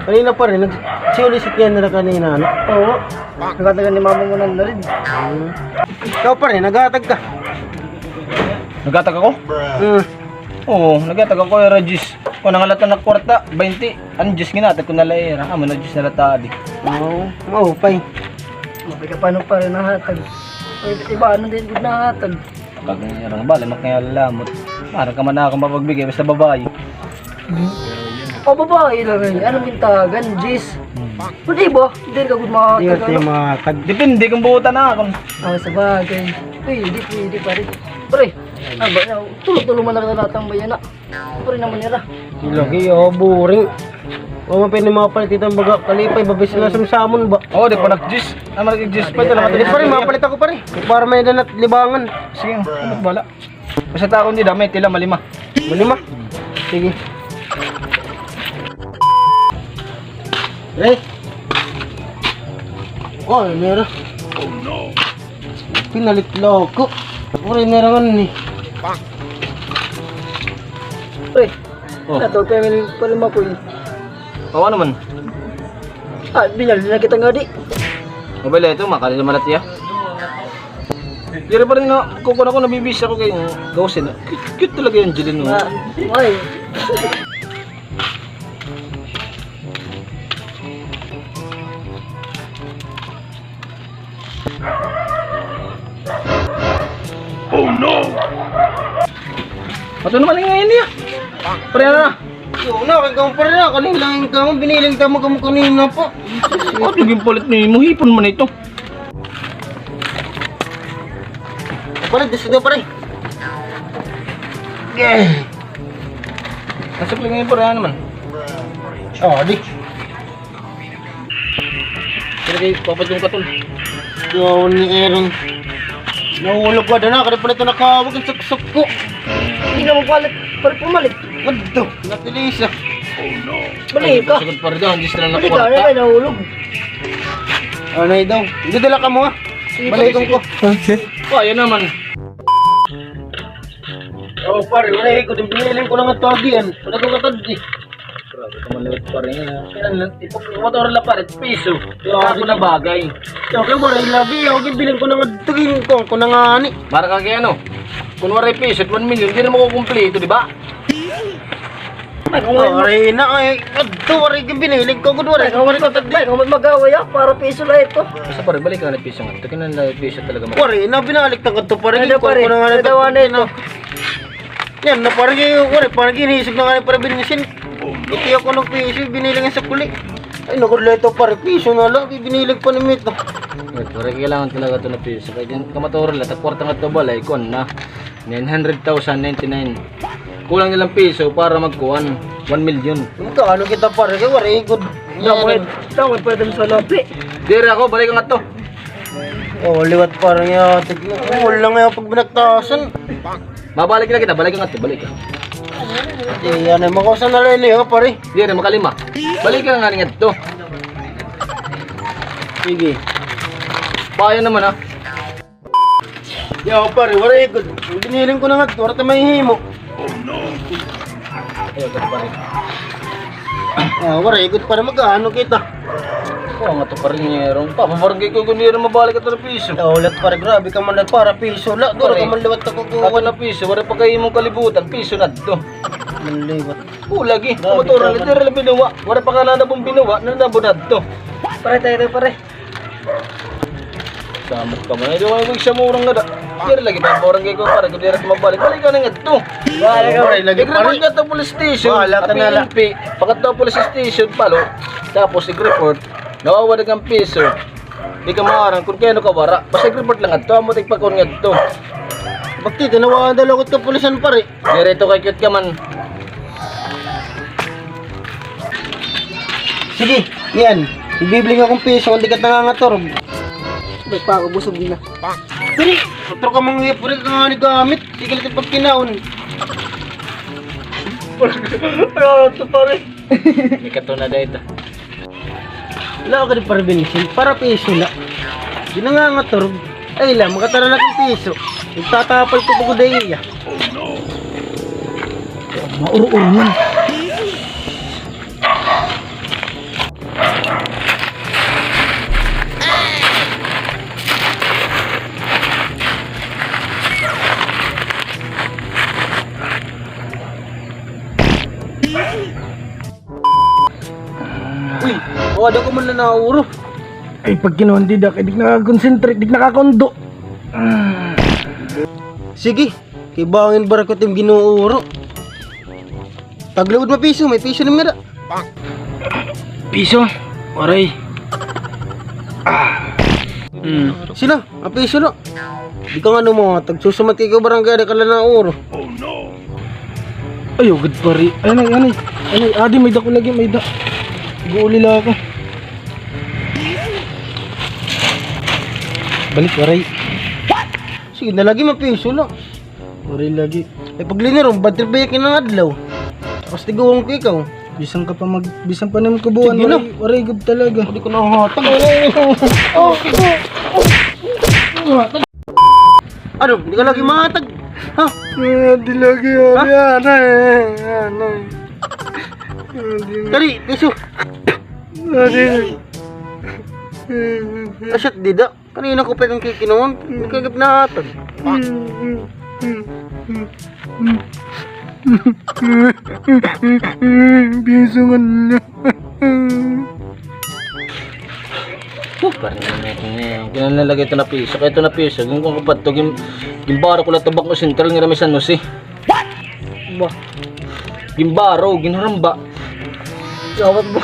Kanina pa rin, nagsiulisit yan nila kanina, ano? Oo. Nagatagan ni mama mo na rin. Ikaw pa rin, naghatag ka. Nagatag ako? Oo, nagatag ako yung Regis. Kung nangalata na kwarta, 20. Ang Diyos ginatag ko na laera. Amo na Diyos na latadi. Oo, maupay. Mabay ka paano pa rin nahatag. Iba ano din good nahatag. Kaganyarang bala, makyalamot. Parang ka man ako mapagbigay, basta babae. O babae lang rin. Anong bintagan? Jis. Pwede ba? Hindi ka good Hindi mahatag. natin matag. Depende kung buutan na ako. Sa bagay. Pwede pa rin. Pre, aba na, tulo-tulo man na natatang bayan na. Pre naman nila. Lagi, boring. O mapin mga palit itong baga kalipay, babay sila samsamon ba? Oo, di pa nag-Diyos. Ano nag-Diyos pa ito lang. Hindi pa rin, mapalit ako pa rin. Para may danat libangan. Sige, ano bala. Basta taon di dami, tila malima. Malima. Sige. Eh. Oh, meron. Oh no. Pinalit loko. Uri meron ni. Pre, Oh. nato kami palima ko eh. Oo naman. Binali na kita nga di. Mabala ito, makali naman natin ya. Dira pa rin na, kung ako nabibis ako kay Gausin. Cute talaga yung Jeline mo. Ay. Ito naman yung ngayon niya. Pare na. Yo na, kay pa rin. Kanina lang yung kamo, biniling tamo kamo kanina po. Oh, naging palit ni mo. Hipon man ito. Pare, gusto pa rin. Okay. Nasip lang ngayon pare naman. Oh, di. Pero kayo, papat yung katul. Yo ni Aaron. Nahulog ko na, kada pala ito nakawag ang saksok ko. Hindi na mapalit. Pare pumalit. Waddo, natilisa. Balik ka. Sagad pa rin daw, hindi sila Balik ka. Ano nakwarta. kayo nahulog? Ano daw? Hindi dala ka mo ha. Balikan ko. Oh, yan naman. Oh, pare, wala ko din biniling ko lang at tagian. Wala ko katadi. Grabe ka malit pa rin. Kailan lang, motor lang pa rin, piso. Kaya ako na bagay. Okay, pare, lagi ako bibiling ko ng tagin ko. Kung nangani. Para kang kaya ano, kunwari piso at 1 million, hindi na makukumpleto, di ba? Pare na ay. Waddo, pare, biniling ko. Kunwari, Kawari ko tagbay. Kung magaway para piso lang ito. Basta pare, balik ka na piso nga. Ito na lang piso talaga mo. pare, na binalik na ka to. Pare, Ano pare? Nadawa na ito. Yan, na pare, pare, parang ginisig na nga para biningasin. Iti ako ng piso, biniling sa kuli. Ay, nakuleto pare, piso na lang. Binilig pa ni Mito. Pare, kailangan talaga ito na piso. Kaya dyan, kamatoral lang, takwarta nga ito balay, kon na 900,099. Kulang nilang piso para magkuhan 1 million. Magkano kita pare, kaya pare, good. Tawad pa ito sa labi. Dire ako, balik ka nga to. Oh, liwat parang yung wala nga pag binagtasan. Mabalik na kita, balik ka nga to, balik ka. Yan ay makusan na rin eh, pare. Dire, makalima. Balik ka nga nga to. Sige. Paya naman ha. Yo, pare, wala good. Biniling ko na nga, wala tayo may himo. Ayun, ito pare. Wala good para magkano kita. Oo nga to pare ngayong. Papabarangay ko kung hindi na mabalik ito na piso. Ulat pare, grabe ka man para piso la. Dora ka man liwat ako Ako ko. na piso, wala pa kayo mong kalibutan, piso na to. Manliwat. Lagi, motor na dire lang binuwa. Wala pa ka na nabong binuwa, nanabunad to. Pare tayo pare. Samot ka man, hindi ko na sa murang nga da. Dire lagi pa barangay ko para kung dire ka mabalik. Balik ka na nga to. Wala ka pare, lagi I-report pare. ka to police station. Wala ka na lang. PNP, pagkat daw police station palo. Tapos i-report, nawawala kang piso. Di ka maarang kung kaya ka wara. Basta i-report lang nga to, amo tigpakon nga to. Bakti tinawa dalawat ka pulisan pare. Dire to kay cute ka man. Sige, yan. Ibibling akong piso, hindi ka nangangator. Ba't pa ako busog na. Dali, otro ka mga pare ka nga ni gamit. Sige lang pag kinaon. Ano ito pare? May katuna na ito. Wala ka rin para binisin, para piso na. Di nangangator. Ay lang, makatara na kong piso. Nagtatapal ko po ko dahil. Mauro-uro man. Uy, wala ko man na nauro. Ay, pag kinuhan di dak, di nakakonsentrate, di nakakondo. Sige, kibangin barakot yung ginuuro. Taglawad mapiso, may piso naman na. Piso? Aray. Sila, ang piso na. Di ka nga mo, tagsusumat ikaw barangay na kala na oro. Ay, good pari. Anay. Adi, may dako lagi, may dak. Guulila ako. Balik, aray. Sige na lagi mapiso lang. Aray lagi. Eh pag linarong, bad trip ba yung kinangadlaw? Tapos tigawang ko ikaw. Bisan pa naman kubuhan. Sige na. Aray, good talaga. Hindi ko nahatag. Ano, hindi ka lagi mahatag? Ha? Di lagi, anay. Kali, piso. Asyat dida. Kanina ko pa kang kikinuhan. Hindi ka agad nahatag. Piso nga na. Parang kinalagay ito na piso. Kaya ito na piso. Yung kung kapat ito, gimbaro ko lang tabak mo sentral nga rami San Jose. What? Ba? Gimbaro, ginharamba. Kawat mo.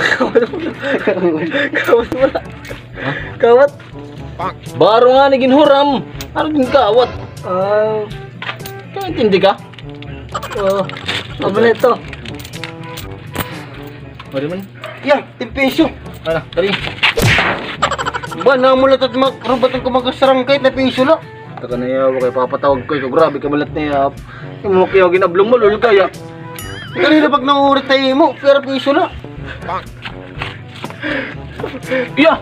Kawat. Baro nga ni ginhuram. Ano din kawat? Kaya intindi ka? Aba na ito. Mari man. Yan, timpiso. Ano, tari. Ba, namulat at makrubatan ko magkasarang kahit na piso lang. Taka na yaw, kay papatawag ko. Ikaw grabe ka balat na yaw. Yung mga kiyaw ginablong mo, lul kaya. Kanina pag nauurit tayo mo, pero piso lang. Iya!